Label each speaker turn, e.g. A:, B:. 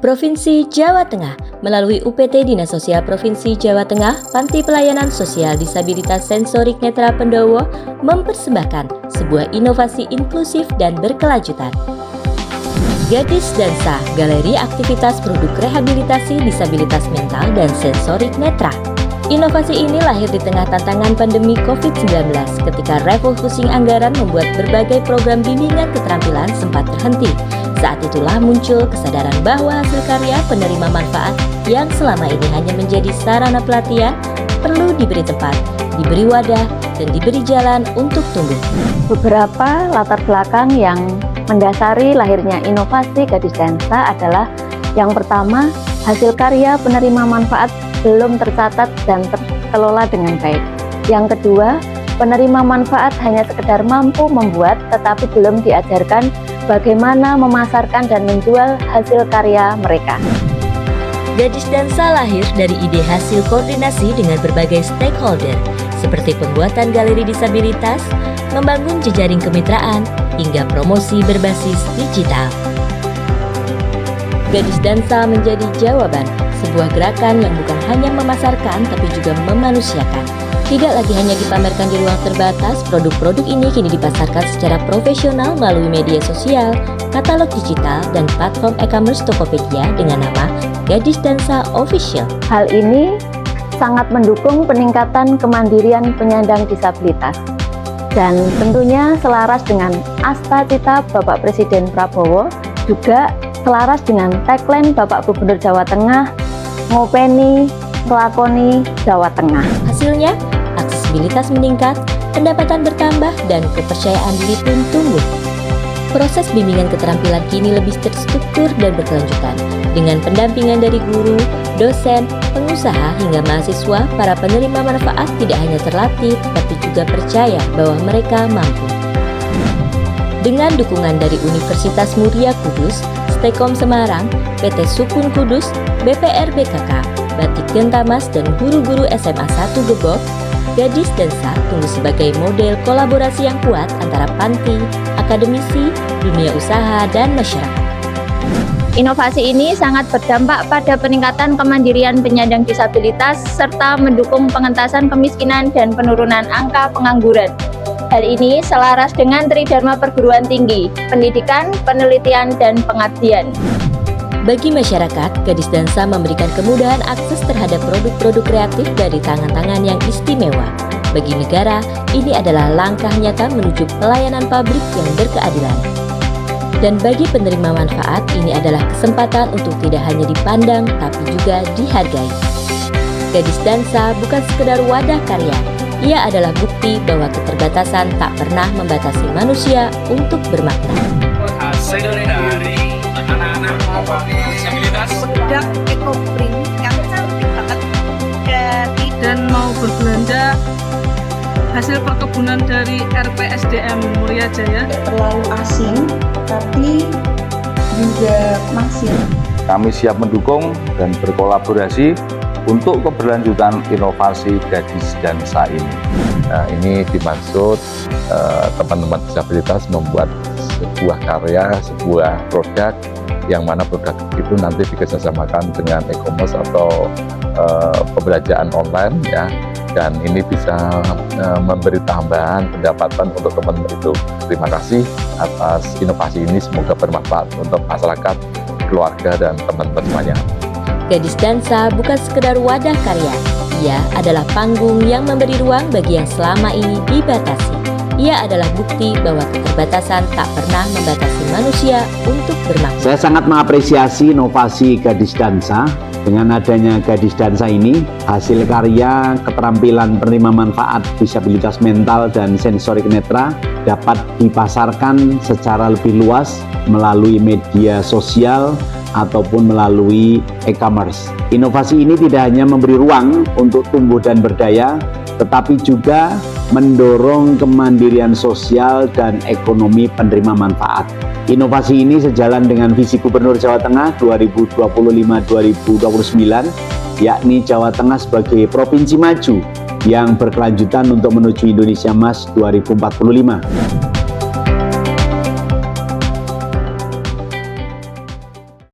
A: Provinsi Jawa Tengah melalui UPT Dinas Sosial Provinsi Jawa Tengah, Panti Pelayanan Sosial Disabilitas Sensorik Netra Pendowo mempersembahkan sebuah inovasi inklusif dan berkelanjutan. Gadis Dansa, Galeri Aktivitas Produk Rehabilitasi Disabilitas Mental dan Sensorik Netra. Inovasi ini lahir di tengah tantangan pandemi COVID-19 ketika refocusing anggaran membuat berbagai program bimbingan keterampilan sempat terhenti. Saat itulah muncul kesadaran bahwa hasil karya penerima manfaat yang selama ini hanya menjadi sarana pelatihan perlu diberi tempat, diberi wadah, dan diberi jalan untuk tumbuh.
B: Beberapa latar belakang yang mendasari lahirnya inovasi Gadis Dansa adalah yang pertama, hasil karya penerima manfaat belum tercatat dan terkelola dengan baik. Yang kedua, penerima manfaat hanya sekedar mampu membuat tetapi belum diajarkan bagaimana memasarkan dan menjual hasil karya mereka.
A: Gadis Dansa lahir dari ide hasil koordinasi dengan berbagai stakeholder, seperti pembuatan galeri disabilitas, membangun jejaring kemitraan, hingga promosi berbasis digital. Gadis Dansa menjadi jawaban, sebuah gerakan yang bukan hanya memasarkan tapi juga memanusiakan. Tidak lagi hanya dipamerkan di ruang terbatas, produk-produk ini kini dipasarkan secara profesional melalui media sosial, katalog digital, dan platform e-commerce Tokopedia dengan nama Gadis Dansa Official.
B: Hal ini sangat mendukung peningkatan kemandirian penyandang disabilitas dan tentunya selaras dengan asta-cita Bapak Presiden Prabowo, juga selaras dengan tagline Bapak Gubernur Jawa Tengah, ngopeni, ngelakoni Jawa Tengah.
A: Hasilnya, aksesibilitas meningkat, pendapatan bertambah, dan kepercayaan diri pun tumbuh. Proses bimbingan keterampilan kini lebih terstruktur dan berkelanjutan. Dengan pendampingan dari guru, dosen, pengusaha, hingga mahasiswa, para penerima manfaat tidak hanya terlatih, tetapi juga percaya bahwa mereka mampu. Dengan dukungan dari Universitas Muria Kudus, Stekom Semarang, PT Sukun Kudus, BPR BKK, Batik Gentamas, dan guru-guru SMA 1 Gebok, Gadis Dansa tumbuh sebagai model kolaborasi yang kuat antara panti, akademisi, dunia usaha, dan masyarakat.
B: Inovasi ini sangat berdampak pada peningkatan kemandirian penyandang disabilitas serta mendukung pengentasan kemiskinan dan penurunan angka pengangguran. Hal ini selaras dengan Tridharma Perguruan Tinggi, pendidikan, penelitian, dan pengabdian.
A: Bagi masyarakat, Gadis Dansa memberikan kemudahan akses terhadap produk-produk kreatif dari tangan-tangan yang istimewa. Bagi negara, ini adalah langkah nyata menuju pelayanan publik yang berkeadilan. Dan bagi penerima manfaat, ini adalah kesempatan untuk tidak hanya dipandang, tapi juga dihargai. Gadis Dansa bukan sekedar wadah karya, ia adalah bukti bahwa keterbatasan tak pernah membatasi manusia untuk bermakna.
C: Hasil dari anak-anak disabilitas
D: produk ekoprint yang cantik banget
E: dan mau berbelanja hasil perkebunan dari RPSDM Muria Jaya.
D: terlalu asing tapi juga masif.
F: Kami siap mendukung dan berkolaborasi untuk keberlanjutan inovasi Gadis Dansa ini. Nah, ini dimaksud teman-teman disabilitas membuat sebuah karya, sebuah produk yang mana produk itu nanti dikerjasamakan dengan e-commerce atau pembelanjaan online ya, dan ini bisa memberi tambahan pendapatan untuk teman-teman itu. Terima kasih atas inovasi ini, semoga bermanfaat untuk masyarakat, keluarga, dan teman-teman semuanya.
A: Gadis Dansa bukan sekedar wadah karya, ia adalah panggung yang memberi ruang bagi yang selama ini dibatasi. Ia adalah bukti bahwa keterbatasan tak pernah membatasi manusia untuk bermakna.
G: Saya sangat mengapresiasi inovasi Gadis Dansa. Dengan adanya Gadis Dansa ini, hasil karya keterampilan penerima manfaat disabilitas mental dan sensorik netra dapat dipasarkan secara lebih luas melalui media sosial ataupun melalui e-commerce. Inovasi ini tidak hanya memberi ruang untuk tumbuh dan berdaya, tetapi juga mendorong kemandirian sosial dan ekonomi penerima manfaat. Inovasi ini sejalan dengan visi Gubernur Jawa Tengah 2025-2029, yakni Jawa Tengah sebagai provinsi maju yang berkelanjutan untuk menuju Indonesia Emas 2045.